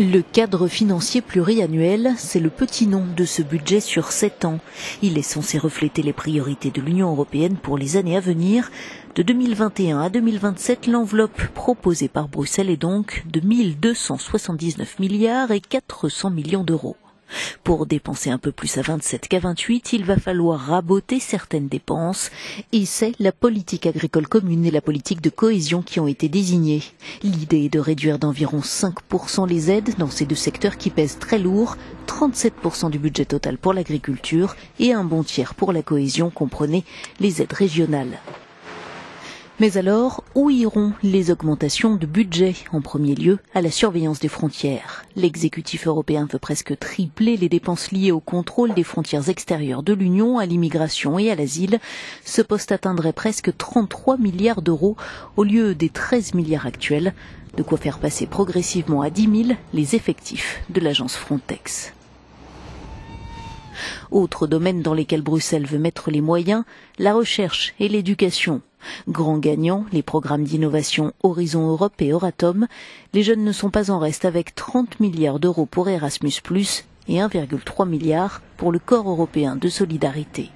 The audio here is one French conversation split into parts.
Le cadre financier pluriannuel, c'est le petit nom de ce budget sur 7 ans. Il est censé refléter les priorités de l'Union européenne pour les années à venir. De 2021 à 2027, l'enveloppe proposée par Bruxelles est donc de 1 279 milliards et 400 millions d'euros. Pour dépenser un peu plus à 27 qu'à 28, il va falloir raboter certaines dépenses et c'est la politique agricole commune et la politique de cohésion qui ont été désignées. L'idée est de réduire d'environ 5% les aides dans ces deux secteurs qui pèsent très lourd, 37% du budget total pour l'agriculture et un bon tiers pour la cohésion, comprenez les aides régionales. Mais alors, où iront les augmentations de budget? En premier lieu, à la surveillance des frontières. L'exécutif européen veut presque tripler les dépenses liées au contrôle des frontières extérieures de l'Union, à l'immigration et à l'asile. Ce poste atteindrait presque 33 milliards d'euros au lieu des 13 milliards actuels. De quoi faire passer progressivement à 10 000 les effectifs de l'agence Frontex. Autres domaines dans lesquels Bruxelles veut mettre les moyens, la recherche et l'éducation. Grands gagnants, les programmes d'innovation Horizon Europe et Euratom. Les jeunes ne sont pas en reste avec 30 milliards d'euros pour Erasmus+, et 1,3 milliard pour le Corps européen de solidarité.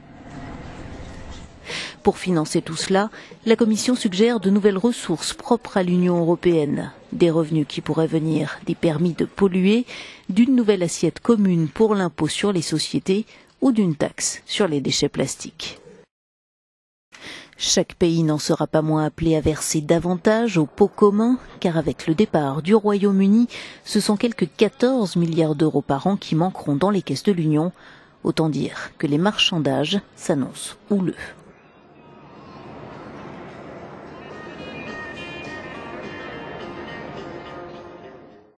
Pour financer tout cela, la Commission suggère de nouvelles ressources propres à l'Union européenne. Des revenus qui pourraient venir des permis de polluer, d'une nouvelle assiette commune pour l'impôt sur les sociétés ou d'une taxe sur les déchets plastiques. Chaque pays n'en sera pas moins appelé à verser davantage au pot commun, car avec le départ du Royaume-Uni, ce sont quelques 14 milliards d'euros par an qui manqueront dans les caisses de l'Union. Autant dire que les marchandages s'annoncent houleux.